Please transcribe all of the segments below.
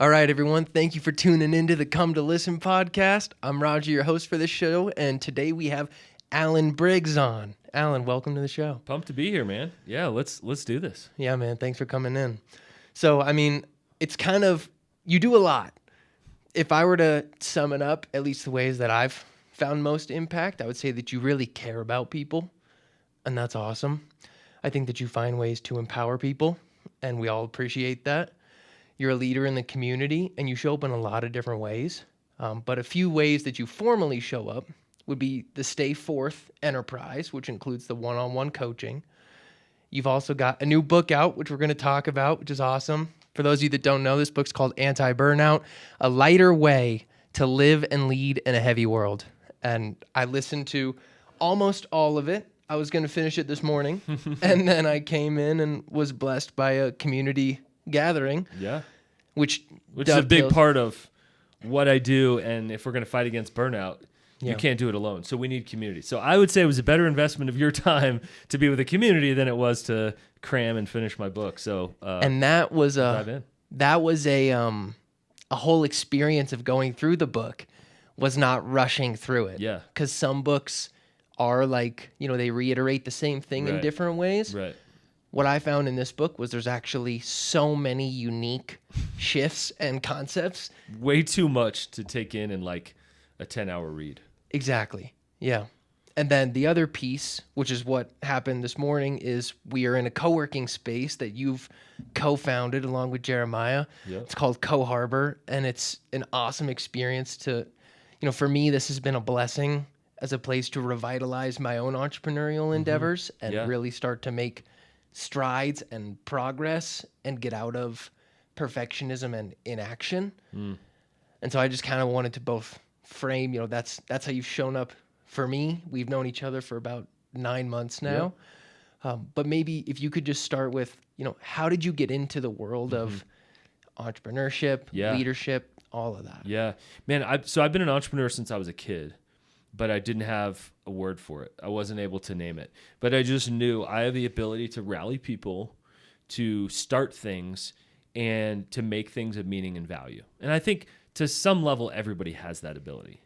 All right, everyone. Thank you for tuning into the Come to Listen podcast. I'm Roger, your host for this show, and today we have Alan Briggs on. Alan, welcome to the show. Pumped to be here, man. Yeah, let's do this. Yeah, man. Thanks for coming in. So, it's kind of, you do a lot. If I were to sum it up, at least the ways that I've found most impact, I would say that you really care about people, and that's awesome. I think that you find ways to empower people, and we all appreciate that. You're a leader in the community, and you show up in a lot of different ways. But a few ways that you formally show up would be the Stay Forth enterprise, which includes the one-on-one coaching. You've also got a new book out, which we're going to talk about, which is awesome. For those of you that don't know, this book's called Anti-Burnout, A Lighter Way to Live and Lead in a Heavy World. And I listened to almost all of it. I was going to finish it this morning, and then I came in and was blessed by a community gathering. Yeah. Which is a big part of what I do, and if we're going to fight against burnout, you can't do it alone. So we need community. So I would say it was a better investment of your time to be with a community than it was to cram and finish my book. So and that was a whole experience of going through the book was not rushing through it. Yeah. Because some books are like, they reiterate the same thing in different ways. Right. What I found in this book was there's actually so many unique shifts and concepts. Way too much to take in like a 10-hour read. Exactly. Yeah. And then the other piece, which is what happened this morning, is we are in a co-working space that you've co-founded along with Jeremiah. Yep. It's called Co-Harbor, and it's an awesome experience to, for me, this has been a blessing as a place to revitalize my own entrepreneurial endeavors and really start to make strides and progress and get out of perfectionism and inaction. And so I just kind of wanted to both frame, that's how you've shown up for me. We've known each other for about 9 months now. But maybe if you could just start with, how did you get into the world of entrepreneurship, leadership, all of that? Yeah, man. I've been an entrepreneur since I was a kid, but I didn't have a word for it. I wasn't able to name it. But I just knew I have the ability to rally people, to start things, and to make things of meaning and value. And I think to some level, everybody has that ability.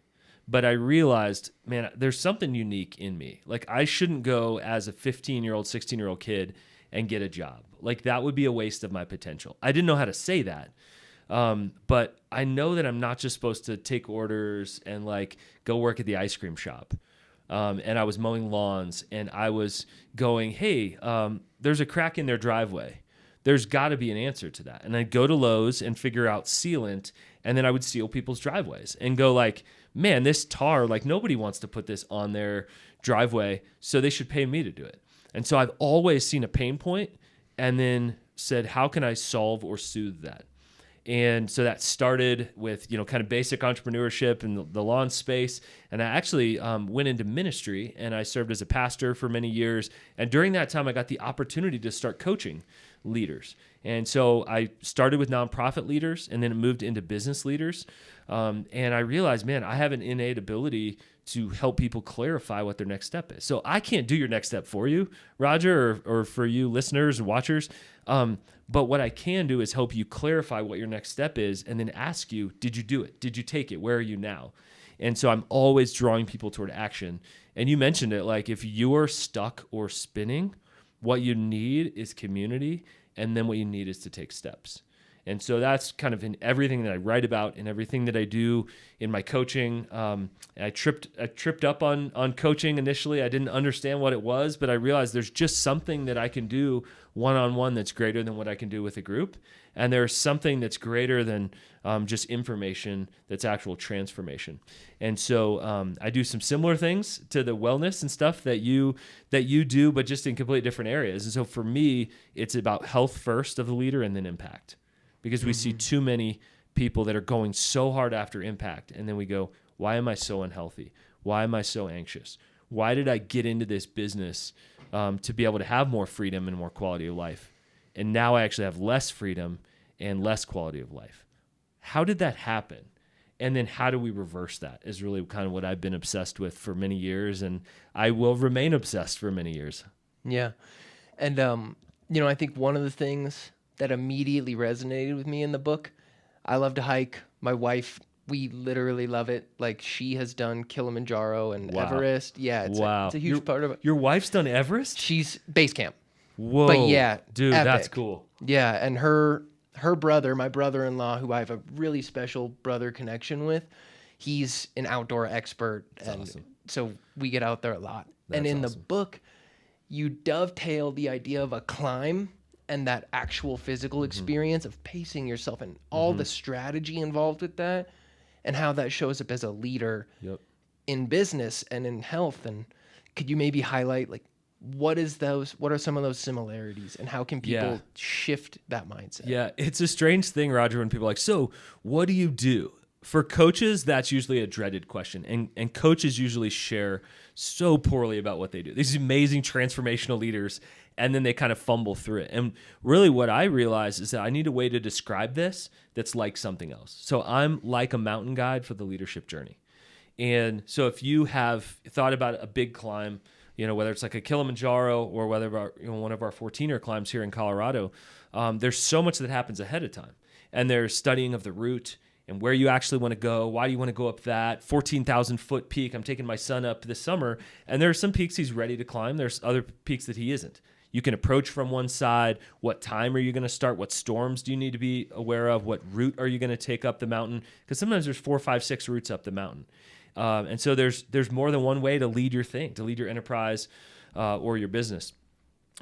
But I realized, man, there's something unique in me. Like, I shouldn't go as a 15-year-old, 16-year-old kid and get a job. Like, that would be a waste of my potential. I didn't know how to say that. But I know that I'm not just supposed to take orders and like go work at the ice cream shop. And I was mowing lawns and I was going, hey, there's a crack in their driveway. There's got to be an answer to that. And I'd go to Lowe's and figure out sealant, and then I would seal people's driveways and go like, man, this tar, like nobody wants to put this on their driveway, so they should pay me to do it. And so I've always seen a pain point and then said, how can I solve or soothe that? And so that started with, kind of basic entrepreneurship in the lawn space. And I actually went into ministry, and I served as a pastor for many years. And during that time, I got the opportunity to start coaching leaders. And so I started with nonprofit leaders, and then it moved into business leaders. And I realized, man, I have an innate ability to help people clarify what their next step is. So I can't do your next step for you, Roger, or for you listeners and watchers. But what I can do is help you clarify what your next step is, and then ask you, did you do it? Did you take it? Where are you now? And so I'm always drawing people toward action. And you mentioned it, like if you're stuck or spinning, what you need is community, and then what you need is to take steps. And so that's kind of in everything that I write about and everything that I do in my coaching. I tripped up on coaching initially. I didn't understand what it was, but I realized there's just something that I can do one-on-one that's greater than what I can do with a group. And there's something that's greater than just information that's actual transformation. And so I do some similar things to the wellness and stuff that you do, but just in completely different areas. And so for me, it's about health first of the leader and then impact. Because we see too many people that are going so hard after impact, and then we go, why am I so unhealthy? Why am I so anxious? Why did I get into this business to be able to have more freedom and more quality of life? And now I actually have less freedom and less quality of life. How did that happen? And then how do we reverse that is really kind of what I've been obsessed with for many years, and I will remain obsessed for many years. Yeah. And, I think one of the things that immediately resonated with me in the book I love to hike. My wife, we literally love it. Like, she has done Kilimanjaro and Wow. Everest. Yeah, Wow. it's a huge part of it. Your wife's done Everest? She's base camp. Whoa. But yeah, dude, epic. that's cool. Yeah, and her brother, my brother-in-law, who I have a really special brother connection with, he's an outdoor expert. That's and awesome. so we get out there a lot. And That's in awesome. the book, you dovetail the idea of a climb and that actual physical experience of pacing yourself and all the strategy involved with that, and how that shows up as a leader Yep. in business and in health. And could you maybe highlight, like, what are some of those similarities, and how can people Yeah. shift that mindset? Yeah, it's a strange thing, Roger, when people are like, so what do you do? For coaches, that's usually a dreaded question. And coaches usually share so poorly about what they do. These amazing transformational leaders, and then they kind of fumble through it. And really what I realize is that I need a way to describe this that's like something else. So I'm like a mountain guide for the leadership journey. And so if you have thought about a big climb, whether it's like a Kilimanjaro or whether one of our 14er climbs here in Colorado, there's so much that happens ahead of time. And there's studying of the route and where you actually want to go. Why do you want to go up that 14,000 foot peak? I'm taking my son up this summer, and there are some peaks he's ready to climb. There's other peaks that he isn't. You can approach from one side. What time are you going to start? What storms do you need to be aware of? What route are you going to take up the mountain? Because sometimes there's 4, 5, 6 routes up the mountain. And so there's more than one way to lead your thing, to lead your enterprise or your business.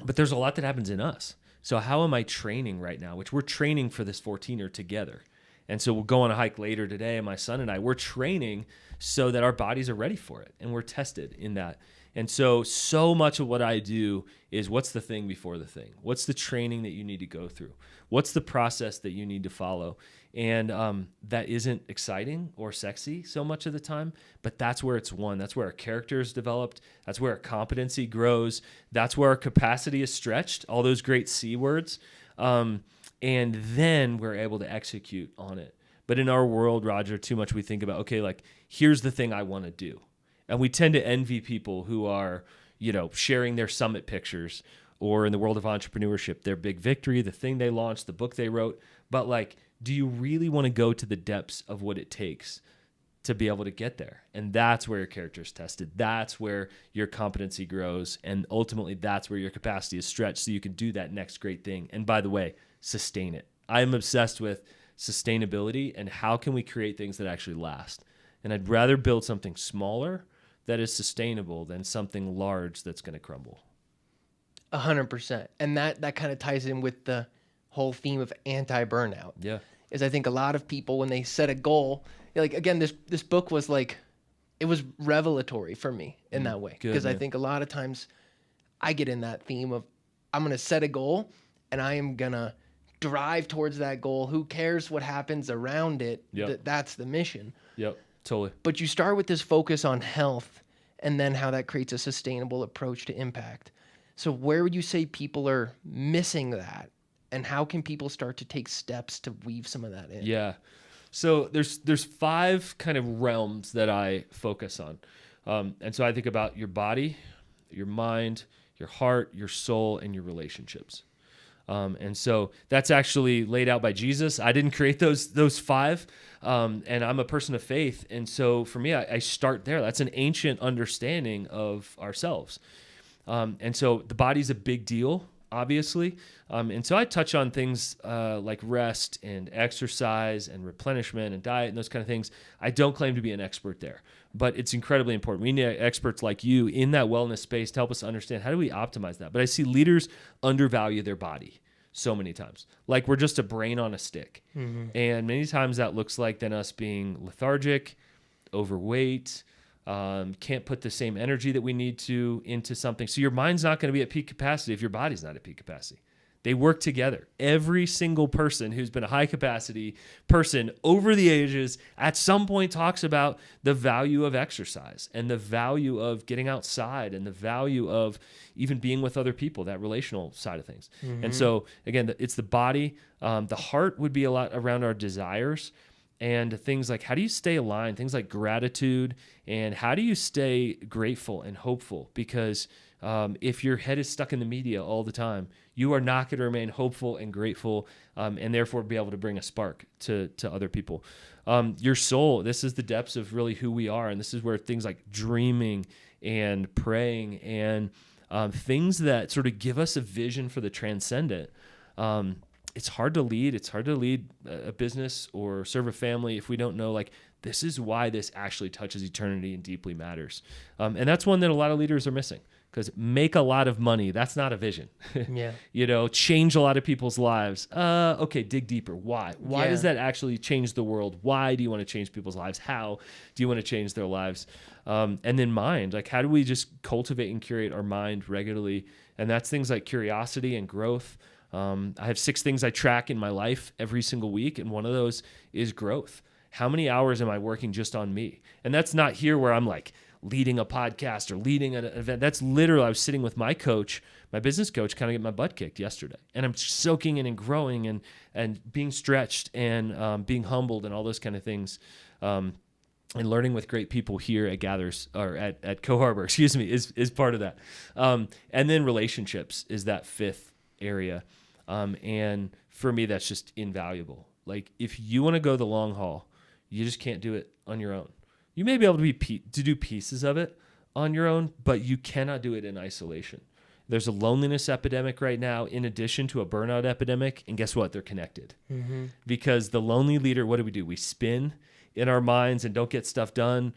But there's a lot that happens in us. So how am I training right now? Which we're training for this 14er together. And so we'll go on a hike later today, and my son and I, we're training so that our bodies are ready for it, and we're tested in that. And so much of what I do is, what's the thing before the thing? What's the training that you need to go through? What's the process that you need to follow? And that isn't exciting or sexy so much of the time, but that's where it's won. That's where our character is developed. That's where our competency grows. That's where our capacity is stretched, all those great C words. And then we're able to execute on it. But in our world, Roger, too much we think about, okay, like, here's the thing I want to do. And we tend to envy people who are, sharing their summit pictures, or in the world of entrepreneurship, their big victory, the thing they launched, the book they wrote. But like, do you really want to go to the depths of what it takes to be able to get there? And that's where your character is tested. That's where your competency grows. And ultimately, that's where your capacity is stretched so you can do that next great thing. And by the way, sustain it. I'm obsessed with sustainability and how can we create things that actually last. And I'd rather build something smaller that is sustainable than something large that's going to crumble. 100%. And that kind of ties in with the whole theme of anti-burnout. Yeah. Is I think a lot of people, when they set a goal, like, again, this book was like, it was revelatory for me in that way. Because I think a lot of times I get in that theme of, I'm going to set a goal and I am going to drive towards that goal. Who cares what happens around it? Yep. That's the mission. Yep, totally. But you start with this focus on health, and then how that creates a sustainable approach to impact. So where would you say people are missing that? And how can people start to take steps to weave some of that in? Yeah. So there's 5 kind of realms that I focus on. And so I think about your body, your mind, your heart, your soul, and your relationships. And so that's actually laid out by Jesus. I didn't create those 5, and I'm a person of faith. And so for me, I start there. That's an ancient understanding of ourselves. And so the body's a big deal, obviously. And so I touch on things like rest and exercise and replenishment and diet and those kind of things. I don't claim to be an expert there, but it's incredibly important. We need experts like you in that wellness space to help us understand, how do we optimize that? But I see leaders undervalue their body so many times. Like, we're just a brain on a stick. Mm-hmm. And many times that looks like then us being lethargic, overweight, can't put the same energy that we need to into something. So your mind's not going to be at peak capacity if your body's not at peak capacity. They work together. Every single person who's been a high capacity person over the ages at some point talks about the value of exercise and the value of getting outside and the value of even being with other people, that relational side of things. Mm-hmm. And so again, it's the body. The heart would be a lot around our desires and things like, how do you stay aligned? Things like gratitude, and how do you stay grateful and hopeful? Because If your head is stuck in the media all the time, you are not going to remain hopeful and grateful, and therefore be able to bring a spark to other people. Your soul, this is the depths of really who we are, and this is where things like dreaming and praying and things that sort of give us a vision for the transcendent. It's hard to lead. It's hard to lead a business or serve a family if we don't know, like, this is why this actually touches eternity and deeply matters. And that's one that a lot of leaders are missing, because make a lot of money, that's not a vision. Yeah. Change a lot of people's lives. Okay, dig deeper. Why? Why does that actually change the world? Why do you want to change people's lives? How do you want to change their lives? And then mind, like, how do we just cultivate and curate our mind regularly? And that's things like curiosity and growth. I have 6 things I track in my life every single week, and one of those is growth. How many hours am I working just on me? And that's not here where I'm like leading a podcast or leading an event. That's literally, I was sitting with my coach, my business coach, kind of getting my butt kicked yesterday. And I'm soaking in and growing and being stretched and being humbled and all those kind of things. And learning with great people here at Gathers, or at Co-Harbor, is part of that. And then relationships is that 5th area. And for me, that's just invaluable. Like, if you want to go the long haul, you just can't do it on your own. You may be able to do pieces of it on your own, but you cannot do it in isolation. There's a loneliness epidemic right now in addition to a burnout epidemic, and guess what? They're connected. Mm-hmm. Because the lonely leader, what do? We spin in our minds and don't get stuff done.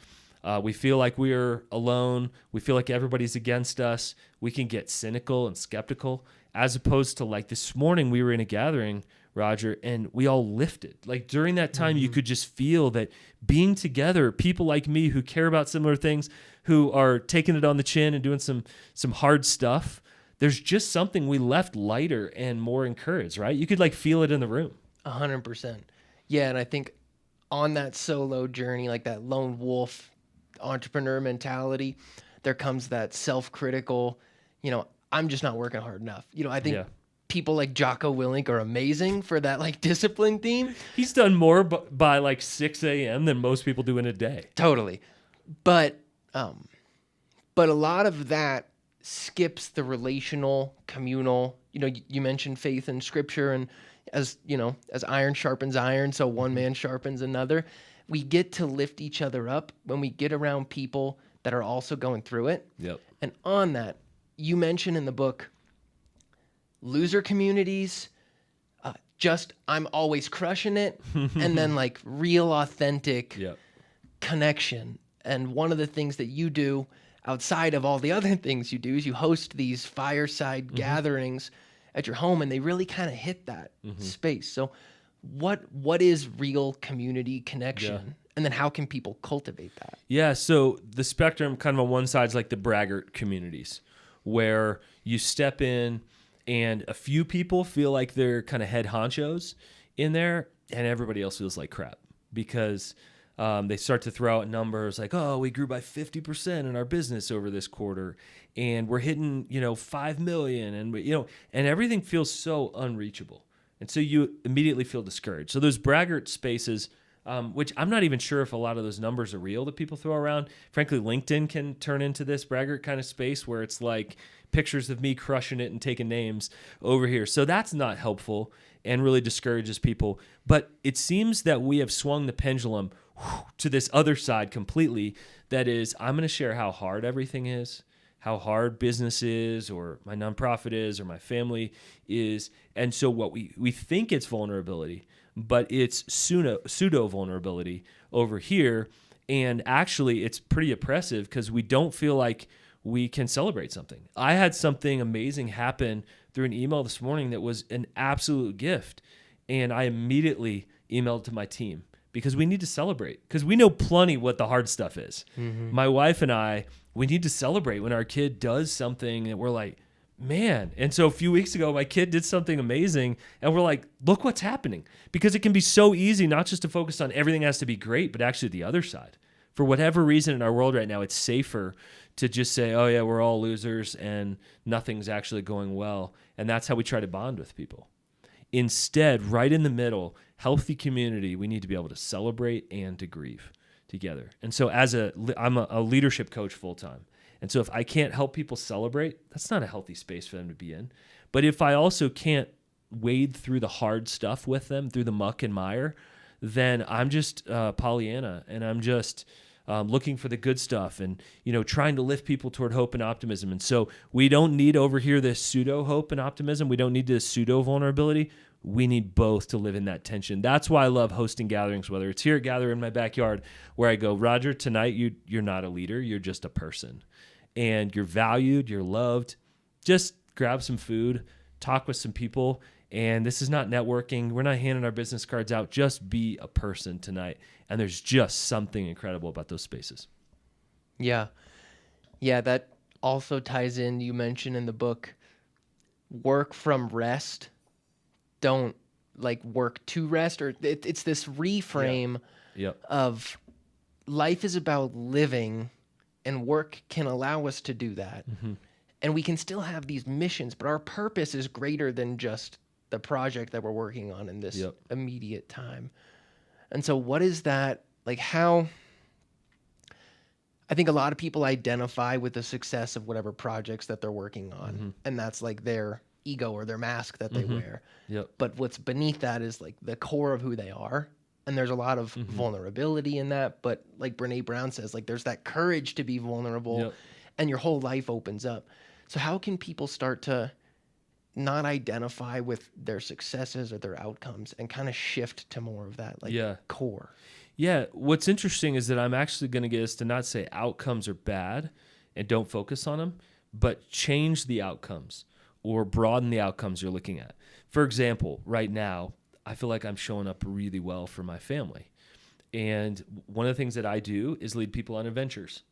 We feel like we're alone. We feel like everybody's against us. We can get cynical and skeptical, as opposed to, like, this morning we were in a gathering, Roger, and we all lifted. Like, during that time, you could just feel that being together, people like me who care about similar things, who are taking it on the chin and doing some hard stuff, there's just something, we left lighter and more encouraged, right? You could, like, feel it in the room. 100%. Yeah, and I think on that solo journey, like that lone wolf entrepreneur mentality, there comes that self-critical, I'm just not working hard enough. I think people like Jocko Willink are amazing for that, like, discipline theme. He's done more by like 6 a.m. than most people do in a day. Totally. But a lot of that skips the relational, communal, you mentioned faith in scripture, and as iron sharpens iron, so one man sharpens another. We get to lift each other up when we get around people that are also going through it. Yep. And on that, you mention in the book, loser communities, just I'm always crushing it, and then like real authentic connection. And one of the things that you do outside of all the other things you do is you host these fireside gatherings at your home, and they really kind of hit that space. So what is real community connection? Yeah. And then how can people cultivate that? Yeah, so the spectrum kind of on one side is like the braggart communities, where you step in and a few people feel like they're kind of head honchos in there, and everybody else feels like crap because they start to throw out numbers like, oh, we grew by 50% in our business over this quarter, and we're hitting 5 million, and and everything feels so unreachable, and so you immediately feel discouraged. So those braggart spaces, which I'm not even sure if a lot of those numbers are real that people throw around. Frankly, LinkedIn can turn into this braggart kind of space where it's like pictures of me crushing it and taking names over here. So that's not helpful and really discourages people. But it seems that we have swung the pendulum to this other side completely. That is, I'm going to share how hard everything is, how hard business is, or my nonprofit is, or my family is. And so what we think it's vulnerability, but it's pseudo vulnerability over here. And actually, it's pretty oppressive because we don't feel like we can celebrate something. I had something amazing happen through an email this morning that was an absolute gift. And I immediately emailed to my team because we need to celebrate, because we know plenty what the hard stuff is. Mm-hmm. My wife and I, we need to celebrate when our kid does something that we're like, man. And so a few weeks ago, my kid did something amazing, and we're like, look what's happening. Because it can be so easy not just to focus on everything has to be great, but actually the other side. For whatever reason in our world right now, it's safer to just say, oh yeah, we're all losers and nothing's actually going well. And that's how we try to bond with people. Instead, right in the middle, healthy community, we need to be able to celebrate and to grieve together. And so I'm a leadership coach full-time. And so if I can't help people celebrate, that's not a healthy space for them to be in. But if I also can't wade through the hard stuff with them, through the muck and mire, then I'm just Pollyanna, and I'm just looking for the good stuff and, trying to lift people toward hope and optimism. And so we don't need over here this pseudo hope and optimism. We don't need this pseudo vulnerability. We need both to live in that tension. That's why I love hosting gatherings, whether it's here at Gather in my backyard, where I go, Roger, tonight you're not a leader. You're just a person. And you're valued. You're loved. Just grab some food, talk with some people. And this is not networking. We're not handing our business cards out. Just be a person tonight. And there's just something incredible about those spaces. Yeah. Yeah, that also ties in, you mentioned in the book, work from rest. Don't work to rest, or it's this reframe of life is about living, and work can allow us to do that. Mm-hmm. And we can still have these missions, but our purpose is greater than just the project that we're working on in this immediate time. And so what is that, how, I think a lot of people identify with the success of whatever projects that they're working on. Mm-hmm. And that's their ego or their mask that they wear. Yep. But what's beneath that is the core of who they are. And there's a lot of vulnerability in that. But like Brene Brown says, there's that courage to be vulnerable and your whole life opens up. So how can people start to not identify with their successes or their outcomes and kind of shift to more of that core? Yeah. What's interesting is that I'm actually going to get us to not say outcomes are bad and don't focus on them, but change the outcomes or broaden the outcomes you're looking at. For example, right now, I feel like I'm showing up really well for my family. And one of the things that I do is lead people on adventures.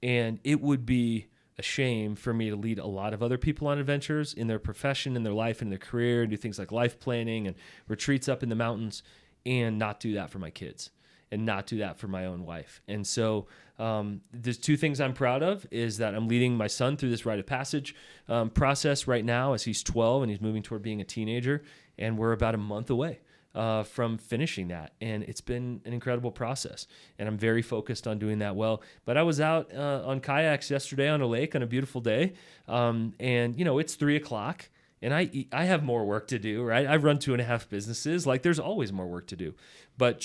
And it would be a shame for me to lead a lot of other people on adventures in their profession, in their life, in their career, and do things like life planning and retreats up in the mountains, and not do that for my kids and not do that for my own wife. And so there's two things I'm proud of is that I'm leading my son through this rite of passage process right now as he's 12 and he's moving toward being a teenager. And we're about a month away from finishing that. And it's been an incredible process. And I'm very focused on doing that well. But I was out on kayaks yesterday on a lake on a beautiful day. And, it's 3:00. And I have more work to do, right? I run 2.5 businesses. There's always more work to do. But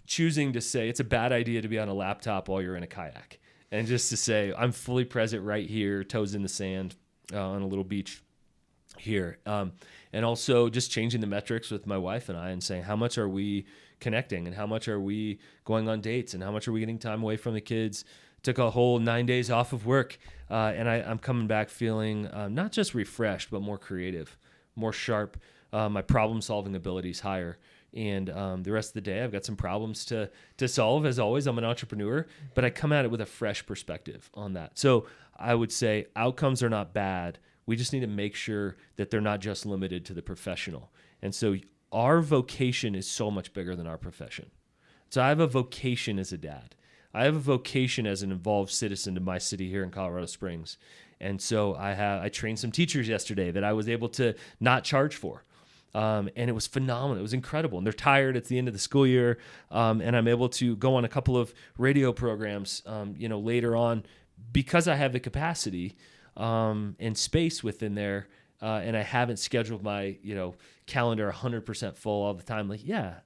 choosing to say it's a bad idea to be on a laptop while you're in a kayak. And just to say, I'm fully present right here, toes in the sand on a little beach here. And also just changing the metrics with my wife and I and saying, how much are we connecting and how much are we going on dates and how much are we getting time away from the kids? Took a whole 9 days off of work. And I'm coming back feeling not just refreshed, but more creative, more sharp. My problem solving abilities higher. And the rest of the day, I've got some problems to solve. As always, I'm an entrepreneur, but I come at it with a fresh perspective on that. So I would say outcomes are not bad. We just need to make sure that they're not just limited to the professional. And so our vocation is so much bigger than our profession. So I have a vocation as a dad. I have a vocation as an involved citizen to my city here in Colorado Springs. And so I trained some teachers yesterday that I was able to not charge for. And it was phenomenal. It was incredible. And they're tired. It's the end of the school year. And I'm able to go on a couple of radio programs, later on because I have the capacity and space within there. And I haven't scheduled my, calendar 100% full all the time.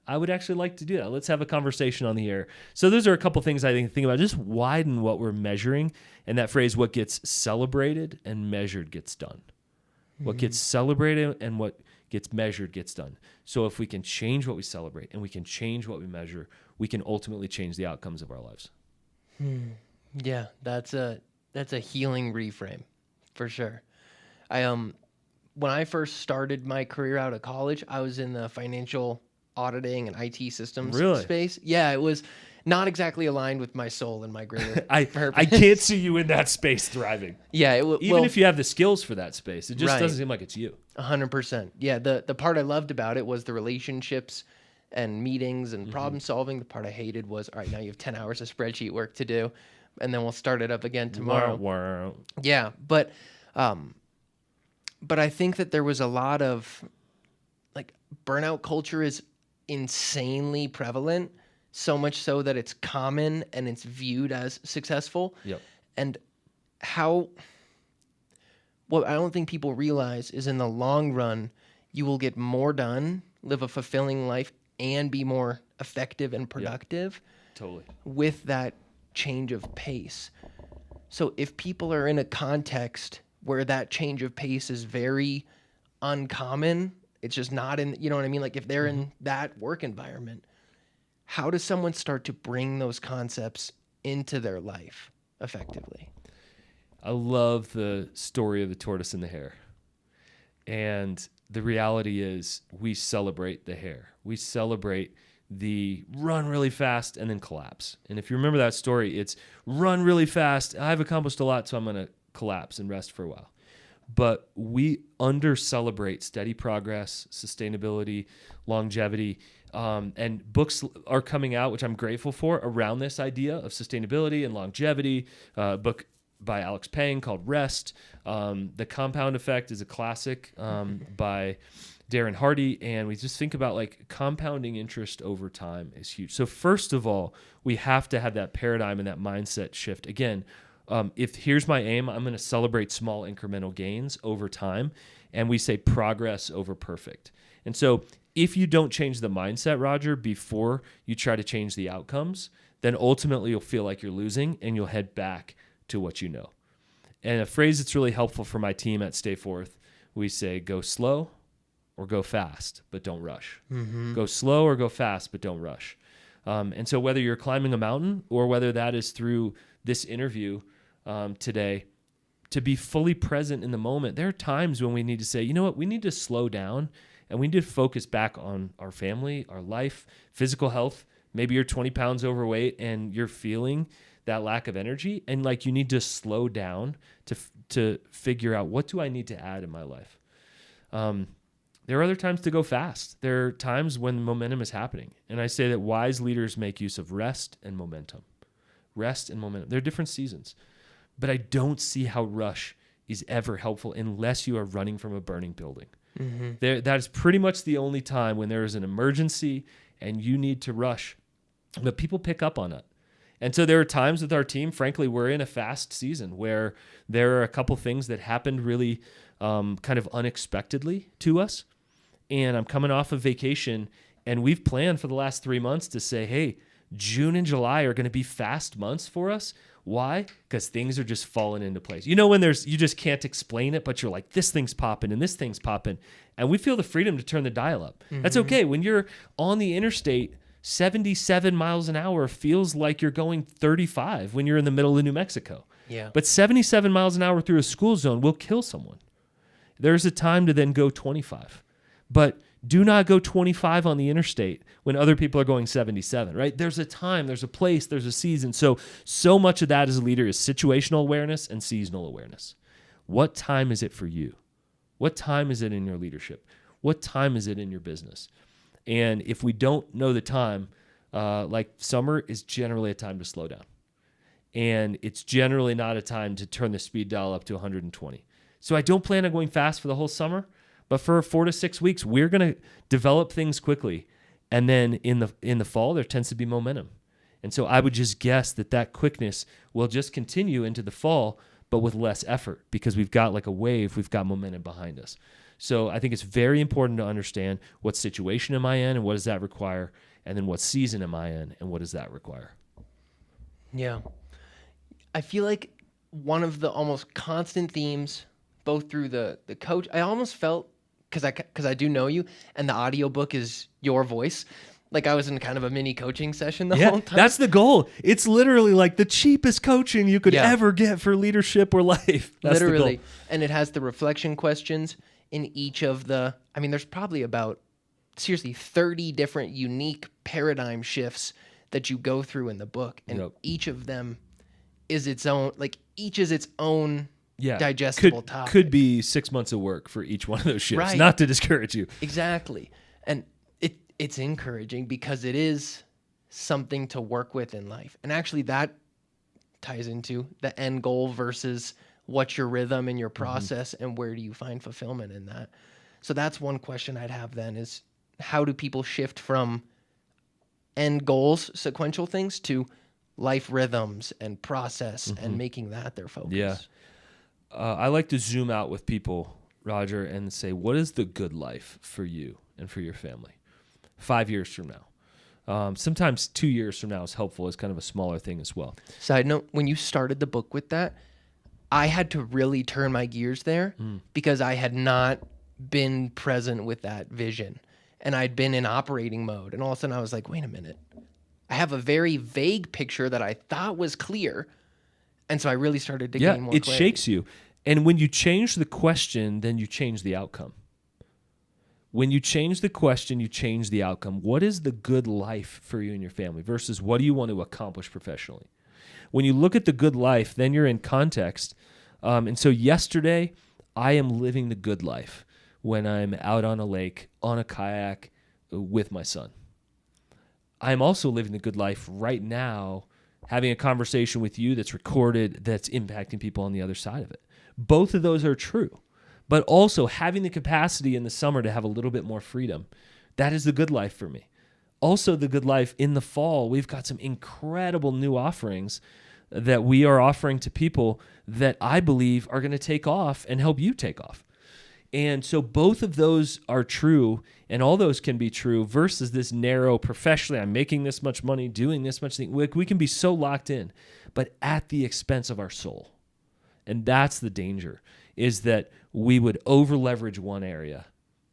I would actually like to do that. Let's have a conversation on the air. So those are a couple things I think about. Just widen what we're measuring. And that phrase, what gets celebrated and measured gets done. Mm-hmm. What gets celebrated and what gets measured gets done. So if we can change what we celebrate and we can change what we measure, we can ultimately change the outcomes of our lives. Yeah, that's a healing reframe for sure. When I first started my career out of college, I was in the financial auditing and IT systems space. Yeah, it was not exactly aligned with my soul and my greater purpose. I can't see you in that space thriving. Yeah. Even if you have the skills for that space, it just doesn't seem like it's you. 100%. Yeah. The part I loved about it was the relationships and meetings and problem solving. The part I hated was, all right, now you have 10 hours of spreadsheet work to do, and then we'll start it up again tomorrow. Wow. Yeah. But I think that there was a lot of burnout culture is insanely prevalent, so much so that it's common and it's viewed as successful. Yep. And what I don't think people realize is in the long run, you will get more done, live a fulfilling life, and be more effective and productive Totally. with that change of pace. So if people are in a context where that change of pace is very uncommon, it's just not in, you know what I mean? Like if they're in that work environment, how does someone start to bring those concepts into their life effectively? I love the story of the tortoise and the hare. And the reality is we celebrate the hare. We celebrate the run really fast and then collapse. And if you remember that story, it's run really fast. I've accomplished a lot, so I'm going to collapse and rest for a while. But we under-celebrate steady progress, sustainability, longevity, and books are coming out, which I'm grateful for, around this idea of sustainability and longevity. Book by Alex Pang called Rest. The Compound Effect is a classic by Darren Hardy, and we just think about like compounding interest over time is huge. So first of all, we have to have that paradigm and that mindset shift. Again, if here's my aim, I'm going to celebrate small incremental gains over time, and we say progress over perfect. And so if you don't change the mindset, Roger, before you try to change the outcomes, then ultimately you'll feel like you're losing and you'll head back to what you know. And a phrase that's really helpful for my team at Stay Forth, we say go slow or go fast, but don't rush. Go slow or go fast, but don't rush. And so whether you're climbing a mountain or whether that is through this interview today, to be fully present in the moment, there are times when we need to say, you know what, we need to slow down and we need to focus back on our family, our life, physical health. Maybe you're 20 pounds overweight and you're feeling that lack of energy, and like you need to slow down to figure out what do I need to add in my life. There are other times to go fast. There are times when momentum is happening, and I say that wise leaders make use of rest and momentum. Rest and momentum. They're different seasons, but I don't see how rush is ever helpful unless you are running from a burning building. That is pretty much the only time when there is an emergency and you need to rush, but people pick up on it. And so there are times with our team, frankly, we're in a fast season where there are a couple things that happened really kind of unexpectedly to us. And I'm coming off of vacation, and we've planned for the last 3 months to say, hey, June and July are going to be fast months for us. Why? Because things are just falling into place. You know, when you just can't explain it, but you're like, this thing's popping and this thing's popping. And we feel the freedom to turn the dial up. That's okay. When you're on the interstate, 77 miles an hour feels like you're going 35 when you're in the middle of New Mexico. Yeah. But 77 miles an hour through a school zone will kill someone. There's a time to then go 25. But do not go 25 on the interstate when other people are going 77, right? There's a time, there's a place, there's a season. So much of that as a leader is situational awareness and seasonal awareness. What time is it for you? What time is it in your leadership? What time is it in your business? And if we don't know the time, like summer is generally a time to slow down. And it's generally not a time to turn the speed dial up to 120. So I don't plan on going fast for the whole summer, but for 4 to 6 weeks, we're going to develop things quickly. And then in the fall, there tends to be momentum. And so I would just guess that quickness will just continue into the fall, but with less effort because we've got like a wave, we've got momentum behind us. So I think it's very important to understand what situation am I in and what does that require, and then what season am I in and what does that require. Yeah. I feel like one of the almost constant themes, both through the coach, I almost felt, because I do know you, and the audiobook is your voice, like I was in kind of a mini coaching session the whole time. That's the goal. It's literally like the cheapest coaching you could ever get for leadership or life. That's literally. The goal. And it has the reflection questions in each of there's probably about, seriously, 30 different unique paradigm shifts that you go through in the book. And each of them is its own, digestible topic. Could be 6 months of work for each one of those shifts, right. Not to discourage you. Exactly. And it's encouraging because it is something to work with in life. And actually that ties into the end goal versus what's your rhythm and your process and where do you find fulfillment in that. So that's one question I'd have then is how do people shift from end goals, sequential things, to life rhythms and process and making that their focus. Yeah. I like to zoom out with people, Roger, and say, what is the good life for you and for your family 5 years from now? Sometimes 2 years from now is helpful as kind of a smaller thing as well. Side note, when you started the book with that, I had to really turn my gears there because I had not been present with that vision. And I'd been in operating mode. And all of a sudden I was like, wait a minute. I have a very vague picture that I thought was clear. And so I really started to gain more clarity. It shakes you. And when you change the question, then you change the outcome. When you change the question, you change the outcome. What is the good life for you and your family versus what do you want to accomplish professionally? When you look at the good life, then you're in context. And so yesterday, I am living the good life when I'm out on a lake, on a kayak with my son. I'm also living the good life right now, having a conversation with you that's recorded, that's impacting people on the other side of it. Both of those are true. But also having the capacity in the summer to have a little bit more freedom, that is the good life for me. Also the good life in the fall, we've got some incredible new offerings that we are offering to people that I believe are going to take off and help you take off. And so both of those are true, and all those can be true versus this narrow professionally, I'm making this much money, doing this much thing. We can be so locked in, but at the expense of our soul. And that's the danger, is that we would over leverage one area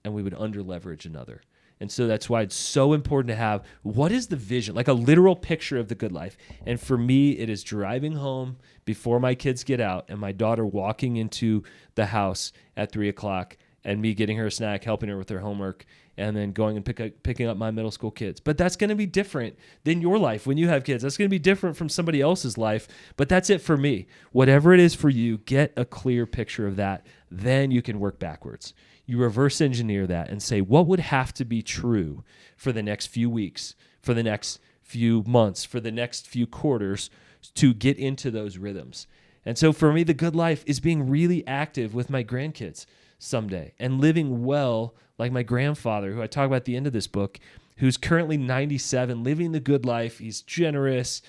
and we would under leverage another. And so that's why it's so important to have, what is the vision? Like a literal picture of the good life. And for me, it is driving home before my kids get out and my daughter walking into the house at 3:00 and me getting her a snack, helping her with her homework, and then going and picking up my middle school kids. But that's going to be different than your life when you have kids. That's going to be different from somebody else's life. But that's it for me. Whatever it is for you, get a clear picture of that. Then you can work backwards. You reverse engineer that and say, what would have to be true for the next few weeks, for the next few months, for the next few quarters to get into those rhythms? And so for me, the good life is being really active with my grandkids someday and living well like my grandfather, who I talk about at the end of this book, who's currently 97, living the good life. He's generous.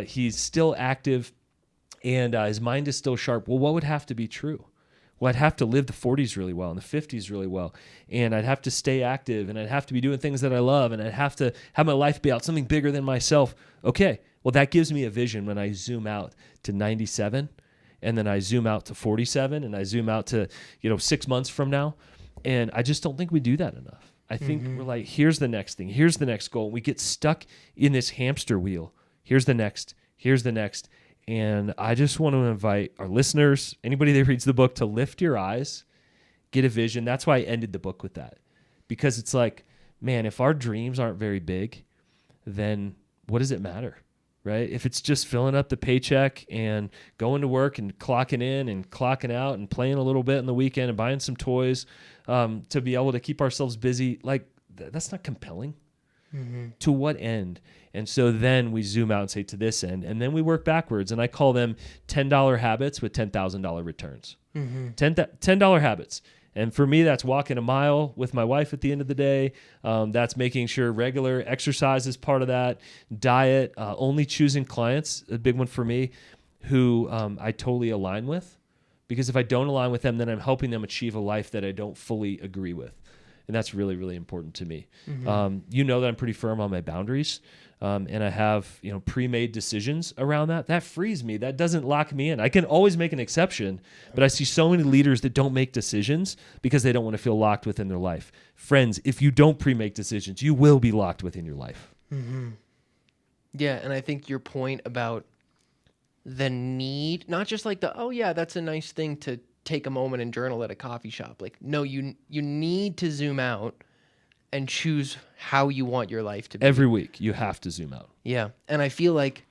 He's still active, and his mind is still sharp. Well, what would have to be true? Well, I'd have to live the 40s really well and the 50s really well, and I'd have to stay active, and I'd have to be doing things that I love, and I'd have to have my life be out something bigger than myself. Okay, well, that gives me a vision when I zoom out to 97, and then I zoom out to 47, and I zoom out to 6 months from now, and I just don't think we do that enough. I think we're like, here's the next thing, here's the next goal. We get stuck in this hamster wheel. Here's the next, here's the next. And I just want to invite our listeners, anybody that reads the book, to lift your eyes, get a vision. That's why I ended the book with that. Because it's like, man, if our dreams aren't very big, then what does it matter, right? If it's just filling up the paycheck and going to work and clocking in and clocking out and playing a little bit on the weekend and buying some toys to be able to keep ourselves busy, like that's not compelling. To what end? And so then we zoom out and say to this end, and then we work backwards. And I call them $10 habits with $10,000 returns. $10 habits. And for me, that's walking a mile with my wife at the end of the day. That's making sure regular exercise is part of that. Diet, only choosing clients, a big one for me, who I totally align with. Because if I don't align with them, then I'm helping them achieve a life that I don't fully agree with. And that's really, really important to me. You know that I'm pretty firm on my boundaries, and I have pre-made decisions around that. That frees me. That doesn't lock me in. I can always make an exception, but I see so many leaders that don't make decisions because they don't want to feel locked within their life. Friends, if you don't pre-make decisions, you will be locked within your life. Yeah, and I think your point about the need, not just like oh yeah, that's a nice thing to take a moment and journal at a coffee shop. Like, no, you need to zoom out and choose how you want your life to be. Every week, you have to zoom out. Yeah. And I feel like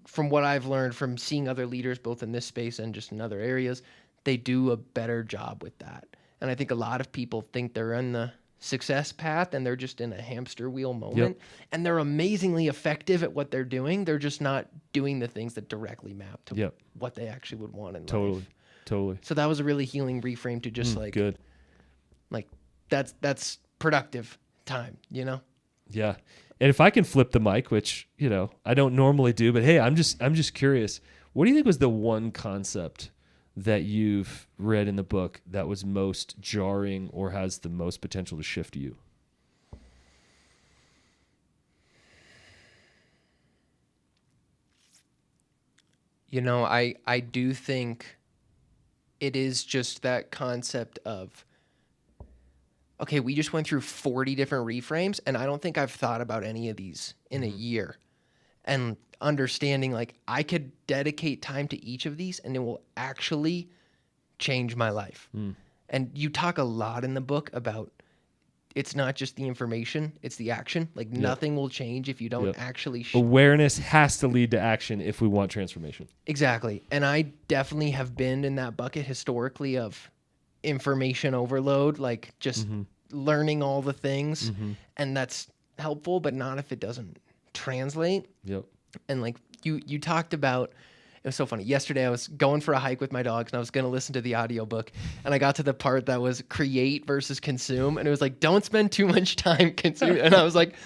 from what I've learned from seeing other leaders, both in this space and just in other areas, they do a better job with that. And I think a lot of people think they're on the success path and they're just in a hamster wheel moment. And they're amazingly effective at what they're doing. They're just not doing the things that directly map to what they actually would want in life. Totally. So that was a really healing reframe to just good. Like that's productive time, Yeah. And if I can flip the mic, which, I don't normally do, but hey, I'm just curious. What do you think was the one concept that you've read in the book that was most jarring or has the most potential to shift you? I do think it is just that concept of, okay, we just went through 40 different reframes, and I don't think I've thought about any of these in a year. And understanding, like, I could dedicate time to each of these, and it will actually change my life. And you talk a lot in the book about it's not just the information, it's the action. Like, nothing will change if you don't actually... Awareness has to lead to action if we want transformation. Exactly. And I definitely have been in that bucket historically of information overload, like just learning all the things. And that's helpful, but not if it doesn't translate. Yep. And like you talked about... It was so funny. Yesterday, I was going for a hike with my dogs, and I was going to listen to the audiobook, and I got to the part that was create versus consume, and it was like, don't spend too much time consuming. And I was like,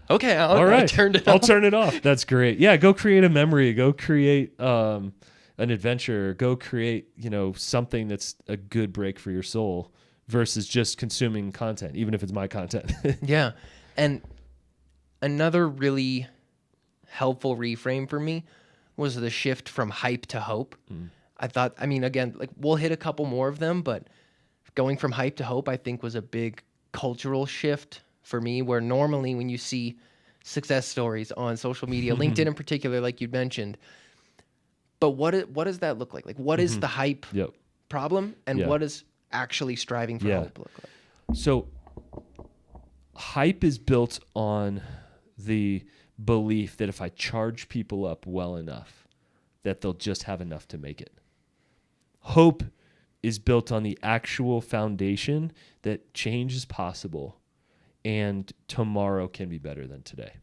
okay, all right. I turned it I'll off. turn it off. That's great. Yeah, go create a memory. Go create an adventure. Go create, something that's a good break for your soul versus just consuming content, even if it's my content. Yeah. And another really helpful reframe for me was the shift from hype to hope. I thought, again, like we'll hit a couple more of them, but going from hype to hope, I think was a big cultural shift for me, where normally when you see success stories on social media, LinkedIn in particular, like you mentioned, but what does that look like? Like, what is the hype problem, and what is actually striving for hope look like? So hype is built on the belief that if I charge people up well enough, that they'll just have enough to make it. Hope is built on the actual foundation that change is possible and tomorrow can be better than today.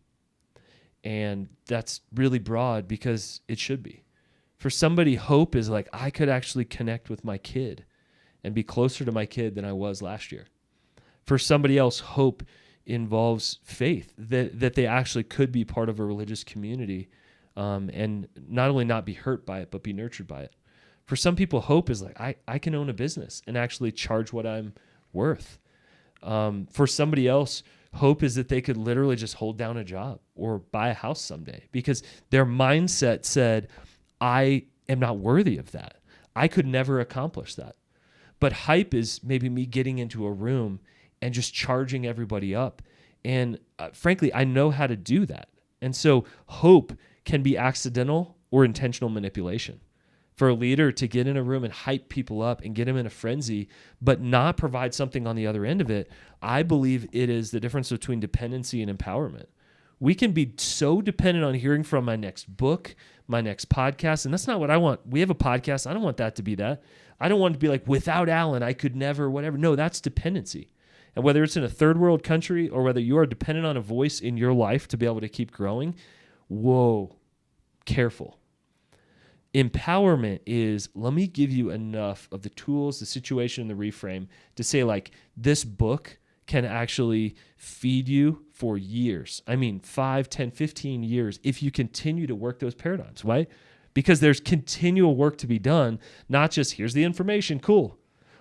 And that's really broad because it should be. For somebody, hope is like, I could actually connect with my kid and be closer to my kid than I was last year. For somebody else, hope involves faith that they actually could be part of a religious community and not only not be hurt by it, but be nurtured by it. For some people, hope is like, I can own a business and actually charge what I'm worth. For somebody else, hope is that they could literally just hold down a job or buy a house someday because their mindset said, I am not worthy of that. I could never accomplish that. But hype is maybe me getting into a room and just charging everybody up. And frankly, I know how to do that. And so hope can be accidental or intentional manipulation. For a leader to get in a room and hype people up and get them in a frenzy, but not provide something on the other end of it, I believe it is the difference between dependency and empowerment. We can be so dependent on hearing from my next book, my next podcast, and that's not what I want. We have a podcast. I don't want that to be that. I don't want it to be like, without Alan, I could never, whatever. No, that's dependency. And whether it's in a third world country or whether you are dependent on a voice in your life to be able to keep growing, whoa, careful. Empowerment is, let me give you enough of the tools, the situation, and the reframe to say, like, this book can actually feed you for years. 5, 10, 15 years if you continue to work those paradigms, right? Because there's continual work to be done, not just here's the information, cool.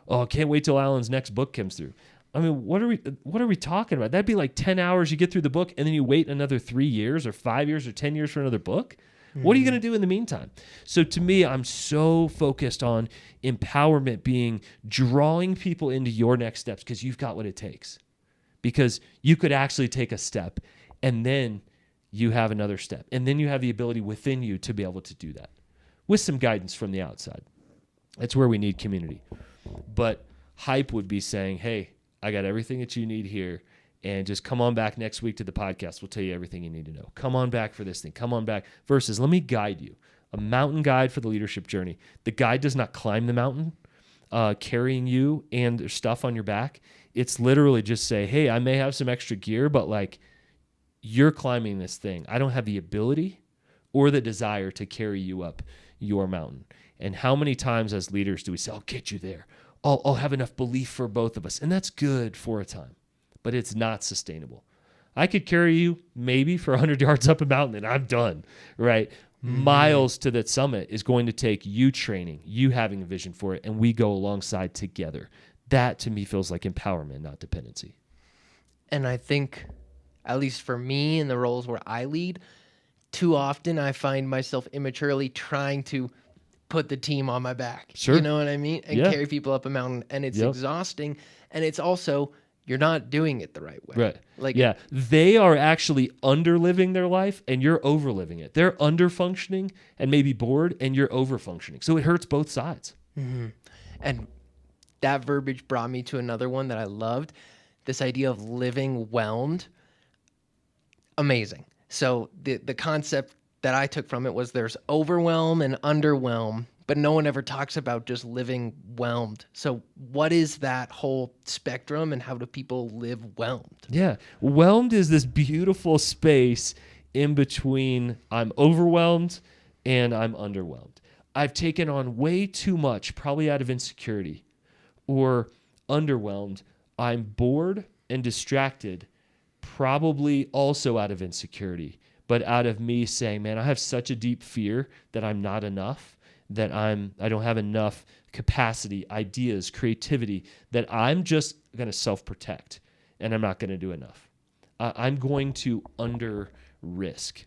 Oh, can't wait till Alan's next book comes through. What are we talking about? That'd be like 10 hours you get through the book and then you wait another 3 years or 5 years or 10 years for another book. What are you going to do in the meantime? So to me, I'm so focused on empowerment being drawing people into your next steps because you've got what it takes. Because you could actually take a step and then you have another step. And then you have the ability within you to be able to do that with some guidance from the outside. That's where we need community. But hype would be saying, hey, I got everything that you need here. And just come on back next week to the podcast. We'll tell you everything you need to know. Come on back for this thing. Come on back. Versus, let me guide you. A mountain guide for the leadership journey. The guide does not climb the mountain, carrying you and stuff on your back. It's literally just say, hey, I may have some extra gear, but like, you're climbing this thing. I don't have the ability or the desire to carry you up your mountain. And how many times as leaders do we say, I'll get you there. I'll have enough belief for both of us. And that's good for a time. But it's not sustainable. I could carry you maybe for 100 yards up a mountain and I'm done, right? Miles to that summit is going to take you training, you having a vision for it, and we go alongside together. That to me feels like empowerment, not dependency. And I think, at least for me in the roles where I lead, too often I find myself immaturely trying to put the team on my back. Sure. You know what I mean? And Yeah. carry people up a mountain. And it's Yep. exhausting. And it's also, you're not doing it the right way. Right. Like, yeah. They are actually under-living their life and you're over-living it. They're under-functioning and maybe bored and you're over-functioning. So it hurts both sides. And that verbiage brought me to another one that I loved. This idea of living whelmed. Amazing. So the concept that I took from it was there's overwhelm and underwhelm, but no one ever talks about just living whelmed. So what is that whole spectrum and how do people live whelmed? Yeah. Whelmed is this beautiful space in between I'm overwhelmed and I'm underwhelmed. I've taken on way too much, probably out of insecurity, or underwhelmed. I'm bored and distracted, probably also out of insecurity, but out of me saying, man, I have such a deep fear that I'm not enough, that I don't have enough capacity, ideas, creativity, that I'm just going to self-protect and I'm not going to do enough. I'm going to under-risk.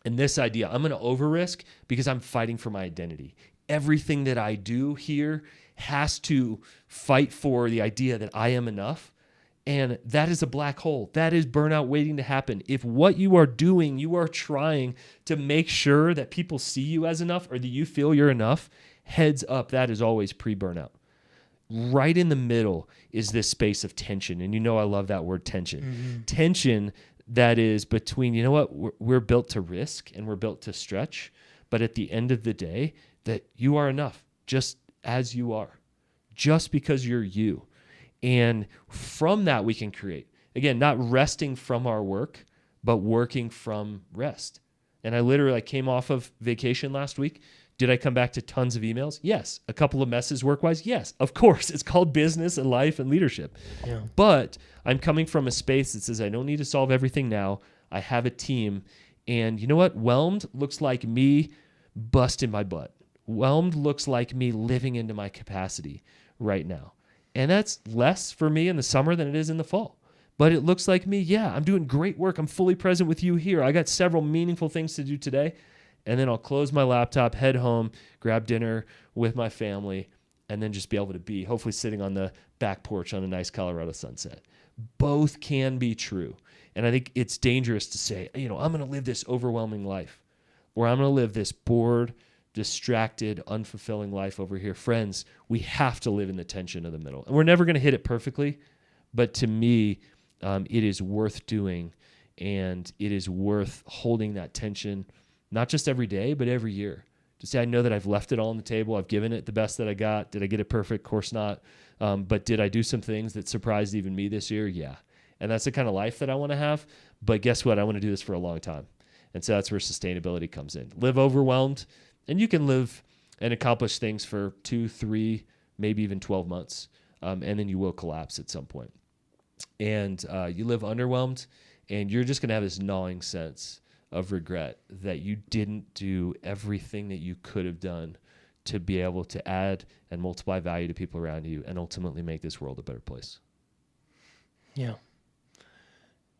And this idea, I'm going to over-risk because I'm fighting for my identity. Everything that I do here has to fight for the idea that I am enough. And that is a black hole. That is burnout waiting to happen. If what you are doing, you are trying to make sure that people see you as enough or that you feel you're enough, heads up, that is always pre-burnout. Right in the middle is this space of tension. And you know I love that word tension. Tension that is between, you know what, we're built to risk and we're built to stretch. But at the end of the day, that you are enough just as you are, just because you're you. And from that, we can create. Again, not resting from our work, but working from rest. And I literally came off of vacation last week. Did I come back to tons of emails? Yes. A couple of messes work-wise? Yes. Of course. It's called business and life and leadership. Yeah. But I'm coming from a space that says I don't need to solve everything now. I have a team. And you know what? Whelmed looks like me busting my butt. Whelmed looks like me living into my capacity right now. And that's less for me in the summer than it is in the fall. But it looks like me, yeah, I'm doing great work. I'm fully present with you here. I got several meaningful things to do today. And then I'll close my laptop, head home, grab dinner with my family, and then just be able to be hopefully sitting on the back porch on a nice Colorado sunset. Both can be true. And I think it's dangerous to say, I'm going to live this overwhelming life, or I'm going to live this bored, distracted, unfulfilling life over here. Friends, we have to live in the tension of the middle. And we're never going to hit it perfectly, but to me, it is worth doing, and it is worth holding that tension, not just every day, but every year. To say, I know that I've left it all on the table. I've given it the best that I got. Did I get it perfect? Of course not. But did I do some things that surprised even me this year? Yeah. And that's the kind of life that I want to have. But guess what? I want to do this for a long time. And so that's where sustainability comes in. Live overwhelmed. And you can live and accomplish things for 2, 3, maybe even 12 months. And then you will collapse at some point. And you live underwhelmed, and you're just going to have this gnawing sense of regret that you didn't do everything that you could have done to be able to add and multiply value to people around you and ultimately make this world a better place. Yeah.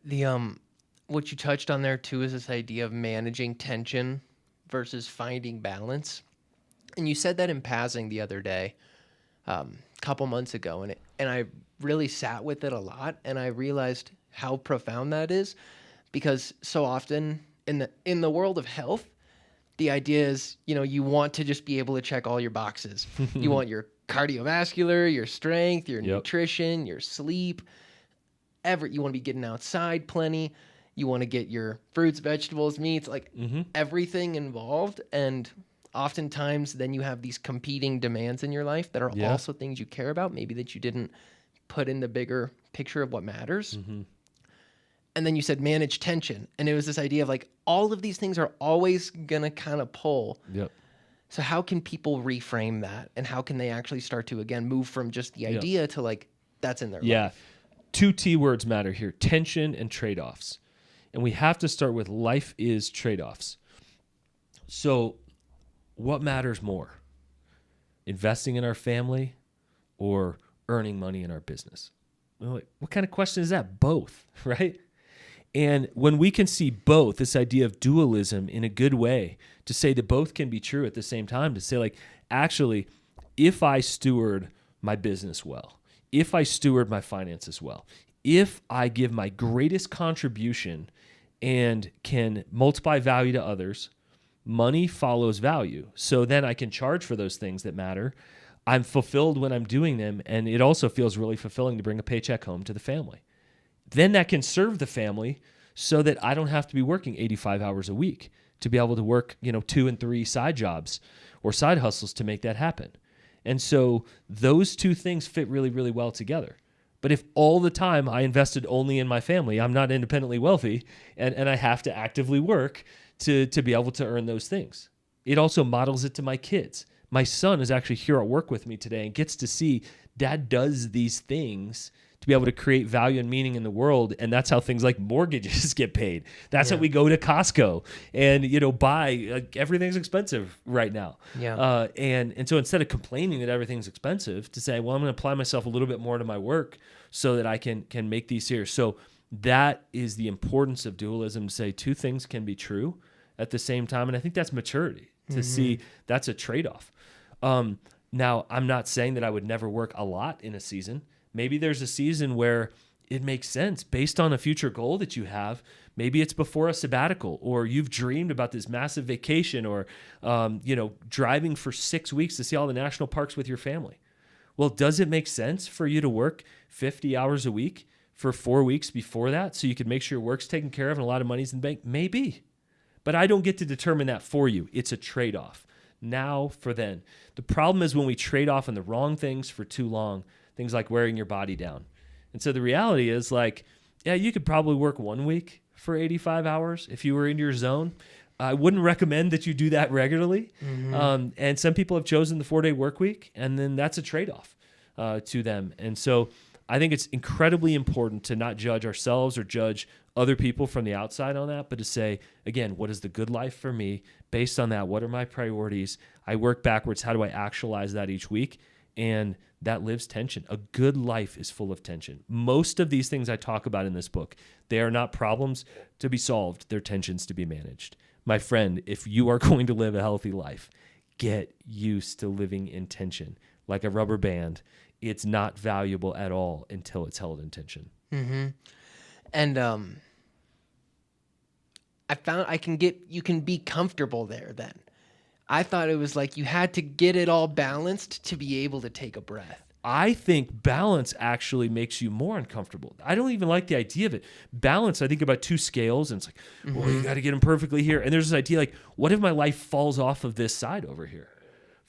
The what you touched on there too is this idea of managing tension versus finding balance. And you said that in passing the other day, a couple months ago, and I really sat with it a lot, and I realized how profound that is, because so often in the world of health, the idea is, you want to just be able to check all your boxes. You want your cardiovascular, your strength, your nutrition, your sleep, you want to be getting outside plenty. You want to get your fruits, vegetables, meats, everything involved. And oftentimes then you have these competing demands in your life that are also things you care about, maybe that you didn't put in the bigger picture of what matters. Mm-hmm. And then you said manage tension. And it was this idea of all of these things are always going to kind of pull. Yep. So how can people reframe that? And how can they actually start to, again, move from just the idea to that's in their life? two T words matter here: tension and trade-offs. And we have to start with life is trade-offs. So what matters more? Investing in our family or earning money in our business? Well, like, what kind of question is that? Both, right? And when we can see both, this idea of dualism in a good way, to say that both can be true at the same time, to say like, actually, if I steward my business well, if I steward my finances well, if I give my greatest contribution and can multiply value to others, money follows value. So then I can charge for those things that matter. I'm fulfilled when I'm doing them, and it also feels really fulfilling to bring a paycheck home to the family. Then that can serve the family so that I don't have to be working 85 hours a week to be able to work, 2 and 3 side jobs or side hustles to make that happen. And so those two things fit really, really well together. But if all the time I invested only in my family, I'm not independently wealthy, and I have to actively work to be able to earn those things. It also models it to my kids. My son is actually here at work with me today and gets to see Dad does these things to be able to create value and meaning in the world. And that's how things like mortgages get paid. That's how we go to Costco and, buy, everything's expensive right now. Yeah. And so instead of complaining that everything's expensive, to say, well, I'm going to apply myself a little bit more to my work so that I can make these here. So that is the importance of dualism, to say two things can be true at the same time. And I think that's maturity, to see that's a trade-off. Now, I'm not saying that I would never work a lot in a season. Maybe there's a season where it makes sense based on a future goal that you have. Maybe it's before a sabbatical, or you've dreamed about this massive vacation, or, driving for 6 weeks to see all the national parks with your family. Well, does it make sense for you to work 50 hours a week for 4 weeks before that so you can make sure your work's taken care of and a lot of money's in the bank? Maybe. But I don't get to determine that for you. It's a trade-off. Now for then. The problem is when we trade off on the wrong things for too long, things like wearing your body down. And so the reality is you could probably work 1 week for 85 hours if you were in your zone. I wouldn't recommend that you do that regularly. And some people have chosen the 4-day work week, and then that's a trade-off to them. And so I think it's incredibly important to not judge ourselves or judge other people from the outside on that, but to say, again, what is the good life for me? Based on that, what are my priorities? I work backwards. How do I actualize that each week? And that lives tension. A good life is full of tension. Most of these things I talk about in this book, they are not problems to be solved. They're tensions to be managed. My friend, if you are going to live a healthy life, get used to living in tension. Like a rubber band, it's not valuable at all until it's held in tension. And I found you can be comfortable there then. I thought it was like you had to get it all balanced to be able to take a breath. I think balance actually makes you more uncomfortable. I don't even like the idea of it. Balance, I think about two scales, and it's like, well, you got to get them perfectly here. And there's this idea like, what if my life falls off of this side over here?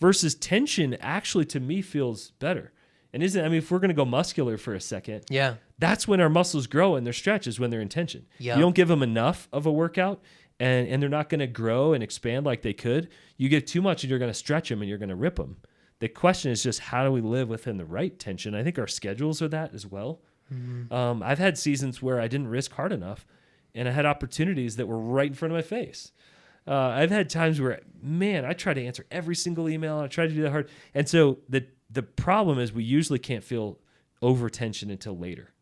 Versus tension actually, to me, feels better. And if we're going to go muscular for a second, that's when our muscles grow and their stretch is when they're in tension. You don't give them enough of a workout, and they're not going to grow and expand like they could. You give too much and you're going to stretch them and you're going to rip them. The question is just, how do we live within the right tension? I think our schedules are that as well. I've had seasons where I didn't risk hard enough, and I had opportunities that were right in front of my face. I've had times where, I try to answer every single email. I try to do that hard. And so the problem is we usually can't feel over tension until later,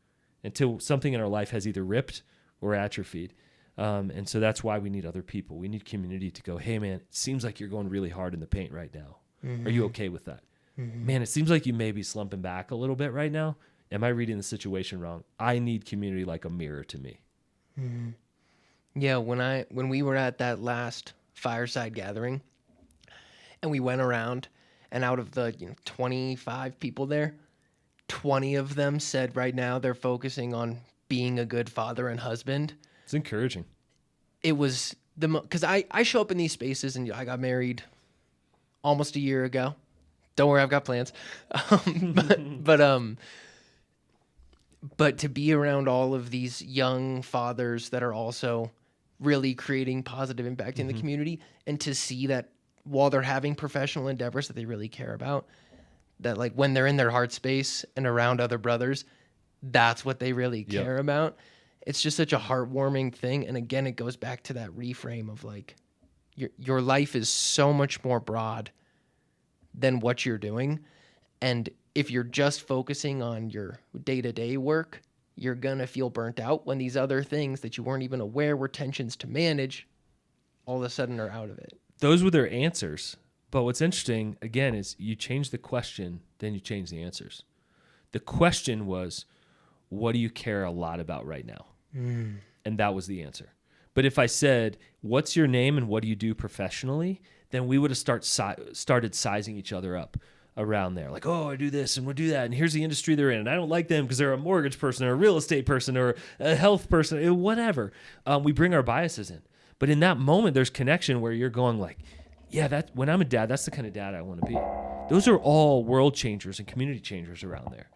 until something in our life has either ripped or atrophied. And so that's why we need other people. We need community to go, hey, man, it seems like you're going really hard in the paint right now. Are you okay with that? Man, it seems like you may be slumping back a little bit right now. Am I reading the situation wrong? I need community like a mirror to me. Yeah, when we were at that last fireside gathering and we went around, and out of the 25 people there, 20 of them said right now they're focusing on being a good father and husband. It's encouraging. It was because I show up in these spaces, and I got married almost a year ago. Don't worry, I've got plans. But to be around all of these young fathers that are also really creating positive impact in the community, and to see that while they're having professional endeavors that they really care about, that like when they're in their heart space and around other brothers, that's what they really Yep. care about. It's just such a heartwarming thing. And again, it goes back to that reframe of like, your life is so much more broad than what you're doing. And if you're just focusing on your day-to-day work, you're going to feel burnt out when these other things that you weren't even aware were tensions to manage all of a sudden are out of it. Those were their answers. But what's interesting, again, is you change the question, then you change the answers. The question was, what do you care a lot about right now? And that was the answer. But if I said, what's your name and what do you do professionally, then we would have started sizing each other up around there. Like, oh, I do this and we'll do that. And here's the industry they're in. And I don't like them because they're a mortgage person or a real estate person or a health person, whatever. We bring our biases in. But in that moment, there's connection where you're going like, yeah, when I'm a dad, that's the kind of dad I want to be. Those are all world changers and community changers around there.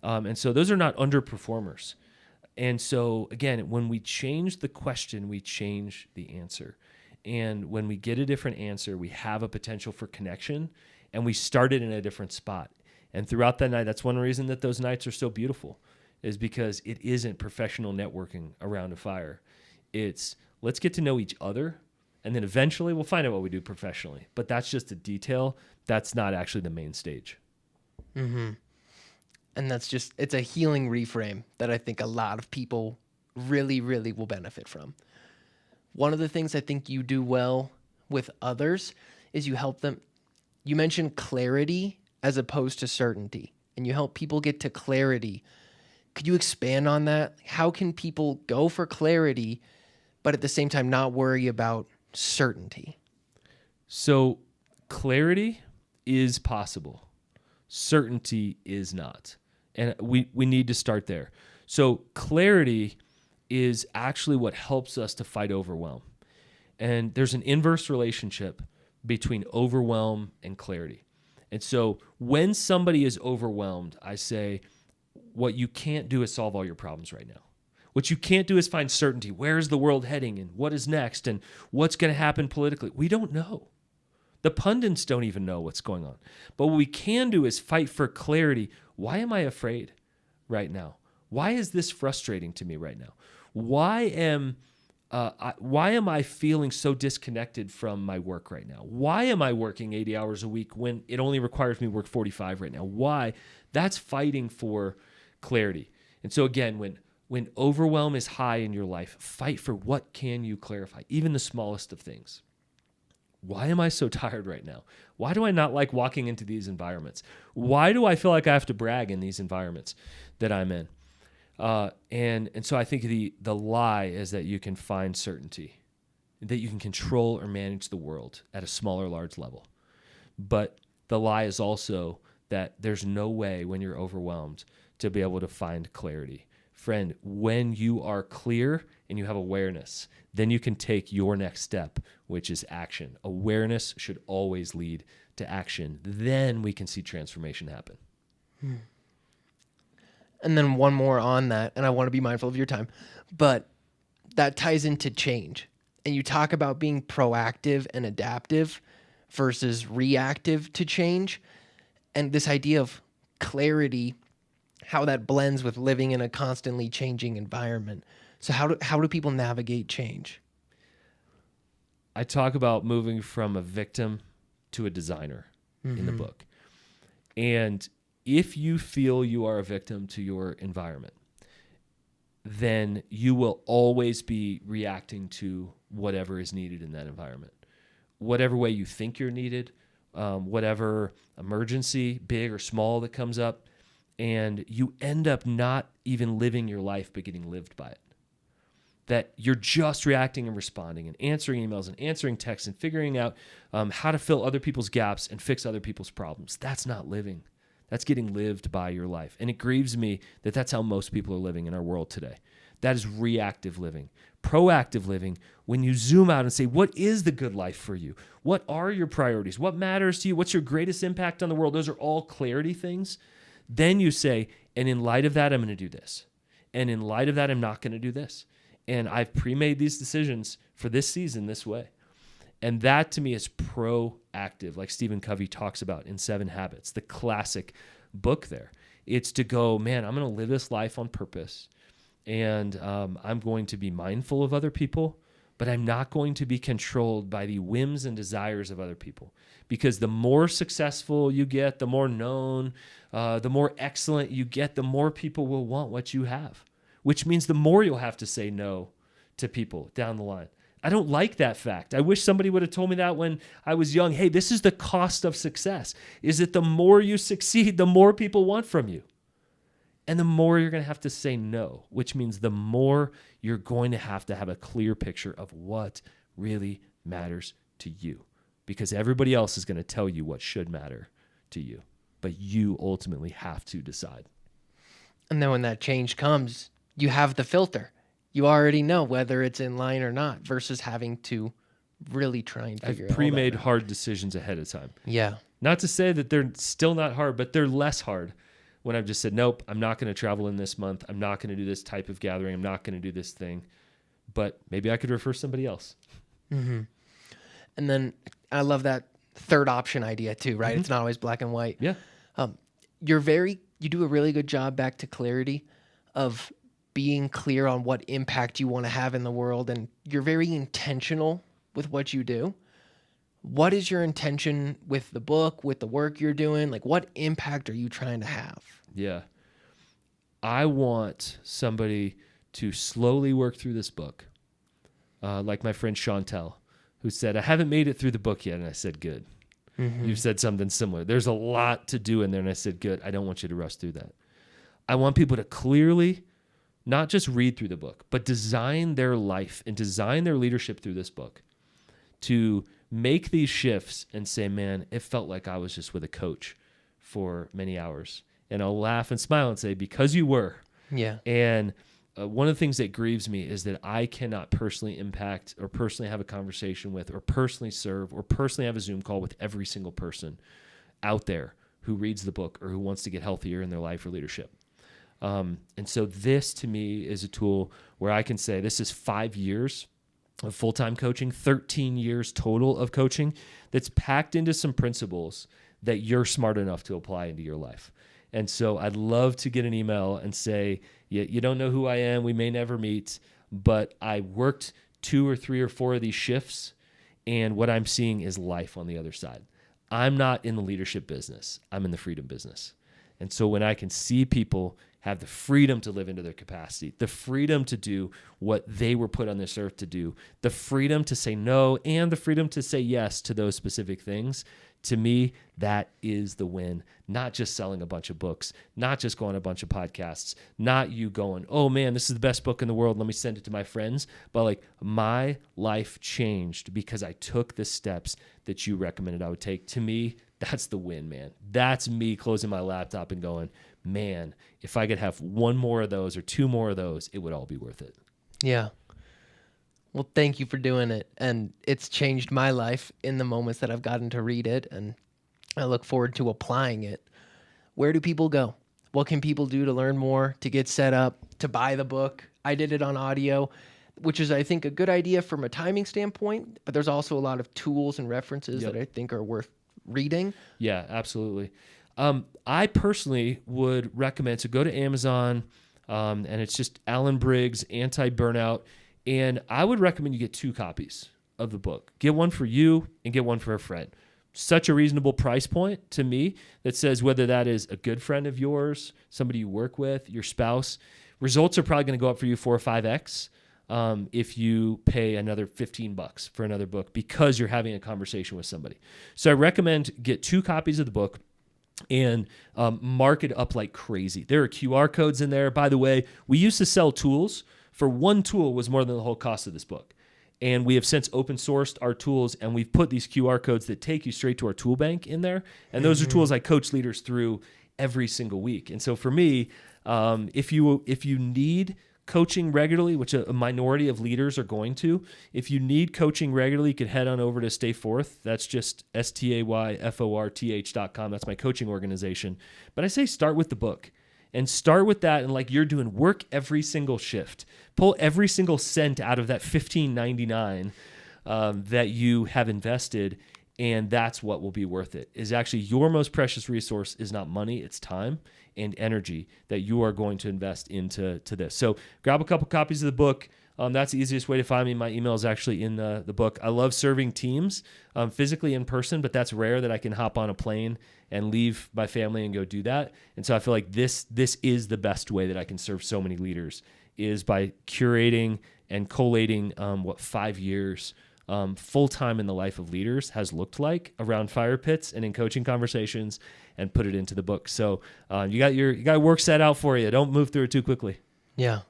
And so those are not underperformers. And so, again, when we change the question, we change the answer. And when we get a different answer, we have a potential for connection, and we started in a different spot. And throughout that night, that's one reason that those nights are so beautiful, is because it isn't professional networking around a fire. It's let's get to know each other, and then eventually we'll find out what we do professionally. But that's just a detail. That's not actually the main stage. Mm-hmm. And it's a healing reframe that I think a lot of people really, really will benefit from. One of the things I think you do well with others is you help them. You mentioned clarity as opposed to certainty, and you help people get to clarity. Could you expand on that? How can people go for clarity, but at the same time not worry about certainty? So clarity is possible. Certainty is not. And we need to start there. So clarity is actually what helps us to fight overwhelm. And there's an inverse relationship between overwhelm and clarity. And so when somebody is overwhelmed, I say, what you can't do is solve all your problems right now. What you can't do is find certainty. Where is the world heading and what is next and what's going to happen politically? We don't know. The pundits don't even know what's going on. But what we can do is fight for clarity. Why am I afraid right now? Why is this frustrating to me right now? Why am I feeling so disconnected from my work right now? Why am I working 80 hours a week when it only requires me to work 45 right now? Why? That's fighting for clarity. And so again, when overwhelm is high in your life, fight for what can you clarify, even the smallest of things. Why am I so tired right now? Why do I not like walking into these environments? Why do I feel like I have to brag in these environments that I'm in? And so I think the lie is that you can find certainty, that you can control or manage the world at a small or large level. But the lie is also that there's no way when you're overwhelmed to be able to find clarity. Friend, when you are clear and you have awareness, then you can take your next step, which is action. Awareness should always lead to action. Then we can see transformation happen. And then one more on that, and I want to be mindful of your time, but that ties into change. And you talk about being proactive and adaptive versus reactive to change. And this idea of clarity, how that blends with living in a constantly changing environment. So how do people navigate change? I talk about moving from a victim to a designer in the book. And if you feel you are a victim to your environment, then you will always be reacting to whatever is needed in that environment. Whatever way you think you're needed, whatever emergency, big or small, that comes up, and you end up not even living your life but getting lived by it. That you're just reacting and responding and answering emails and answering texts and figuring out how to fill other people's gaps and fix other people's problems. That's not living. That's getting lived by your life. And it grieves me that that's how most people are living in our world today. That is reactive living. Proactive living, when you zoom out and say, what is the good life for you? What are your priorities? What matters to you? What's your greatest impact on the world? Those are all clarity things. Then you say, and in light of that, I'm going to do this. And in light of that, I'm not going to do this. And I've pre-made these decisions for this season this way. And that to me is proactive, like Stephen Covey talks about in 7 Habits, the classic book there. It's to go, man, I'm going to live this life on purpose. And I'm going to be mindful of other people, but I'm not going to be controlled by the whims and desires of other people. Because the more successful you get, the more known, the more excellent you get, the more people will want what you have, which means the more you'll have to say no to people down the line. I don't like that fact. I wish somebody would have told me that when I was young. Hey, this is the cost of success, is that the more you succeed, the more people want from you. And the more you're going to have to say no, which means the more you're going to have a clear picture of what really matters to you. Because everybody else is going to tell you what should matter to you. But you ultimately have to decide. And then when that change comes, you have the filter. You already know whether it's in line or not versus having to really try and figure it out. I've pre-made hard decisions ahead of time. Yeah. Not to say that they're still not hard, but they're less hard when I've just said, nope, I'm not going to travel in this month. I'm not going to do this type of gathering. I'm not going to do this thing. But maybe I could refer somebody else. Mm-hmm. And then I love that third option idea too, right? It's not always black and white. Yeah. You do a really good job, back to clarity, of being clear on what impact you want to have in the world. And you're very intentional with what you do. What is your intention with the book, with the work you're doing? Like, what impact are you trying to have? Yeah. I want somebody to slowly work through this book. Like my friend Chantel, who said, I haven't made it through the book yet. And I said, good. Mm-hmm. You've said something similar. There's a lot to do in there. And I said, good. I don't want you to rush through that. I want people to clearly not just read through the book, but design their life and design their leadership through this book to make these shifts and say, man, it felt like I was just with a coach for many hours. And I'll laugh and smile and say, because you were. Yeah. And one of the things that grieves me is that I cannot personally impact or personally have a conversation with or personally serve or personally have a Zoom call with every single person out there who reads the book or who wants to get healthier in their life or leadership. And so this to me is a tool where I can say this is 5 years of full-time coaching, 13 years total of coaching that's packed into some principles that you're smart enough to apply into your life. And so I'd love to get an email and say, you don't know who I am, we may never meet, but I worked 2 or 3 or 4 of these shifts, and what I'm seeing is life on the other side. I'm not in the leadership business. I'm in the freedom business. And so when I can see people have the freedom to live into their capacity, the freedom to do what they were put on this earth to do, the freedom to say no, and the freedom to say yes to those specific things, to me, that is the win. Not just selling a bunch of books, not just going on a bunch of podcasts, not you going, oh man, this is the best book in the world, let me send it to my friends. But like, my life changed because I took the steps that you recommended I would take. To me, that's the win, man. That's me closing my laptop and going, man, if I could have 1 more of those or 2 more of those, it would all be worth it. Yeah. Well, thank you for doing it. And it's changed my life in the moments that I've gotten to read it. And I look forward to applying it. Where do people go? What can people do to learn more, to get set up, to buy the book? I did it on audio, which is, I think, a good idea from a timing standpoint. But there's also a lot of tools and references that I think are worth reading. Yeah, absolutely. I personally would recommend to go to Amazon, and it's just Alan Briggs, Anti-Burnout. And I would recommend you get 2 copies of the book. Get one for you and get one for a friend. Such a reasonable price point to me that says whether that is a good friend of yours, somebody you work with, your spouse, results are probably going to go up for you 4 or 5x if you pay another $15 for another book because you're having a conversation with somebody. So I recommend get 2 copies of the book and mark it up like crazy. There are QR codes in there. By the way, we used to sell tools. For 1 tool was more than the whole cost of this book. And we have since open sourced our tools, and we've put these QR codes that take you straight to our tool bank in there. And those are tools I coach leaders through every single week. And so for me, if you need coaching regularly, which a minority of leaders are going to, if you need coaching regularly, you could head on over to Stay Forth. That's just STAYFORTH.com. That's my coaching organization. But I say start with the book. And start with that, and like you're doing, work every single shift. Pull every single cent out of that $15.99 that you have invested, And that's what will be worth it, is actually your most precious resource is not money, it's time and energy that you are going to invest into this. So grab a couple copies of the book. That's the easiest way to find me. My email is actually in the book. I love serving teams physically in person, but that's rare that I can hop on a plane and leave my family and go do that. And so I feel like this is the best way that I can serve so many leaders, is by curating and collating 5 years full-time in the life of leaders has looked like around fire pits and in coaching conversations, and put it into the book. So you got work set out for you. Don't move through it too quickly. Yeah.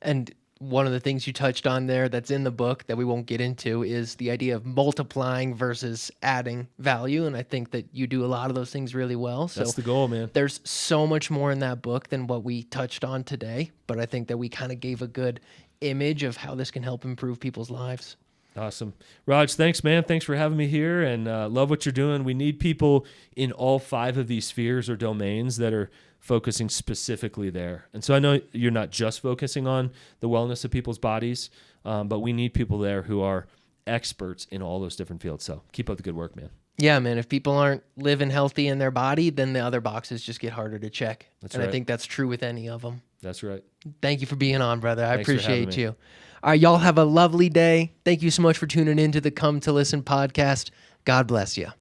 And one of the things you touched on there that's in the book that we won't get into is the idea of multiplying versus adding value. And I think that you do a lot of those things really well. So that's the goal, man. There's so much more in that book than what we touched on today, but I think that we kind of gave a good image of how this can help improve people's lives. Awesome. Raj, thanks, man. Thanks for having me here, and love what you're doing. We need people in all 5 of these spheres or domains that are focusing specifically there. And so I know you're not just focusing on the wellness of people's bodies, but we need people there who are experts in all those different fields. So keep up the good work, man. Yeah, man. If people aren't living healthy in their body, then the other boxes just get harder to check. That's and right. I think that's true with any of them. That's right. Thank you for being on, brother. I Thanks for having appreciate me. you. All right, y'all have a lovely day. Thank you so much for tuning in to the Come to Listen podcast. God bless you.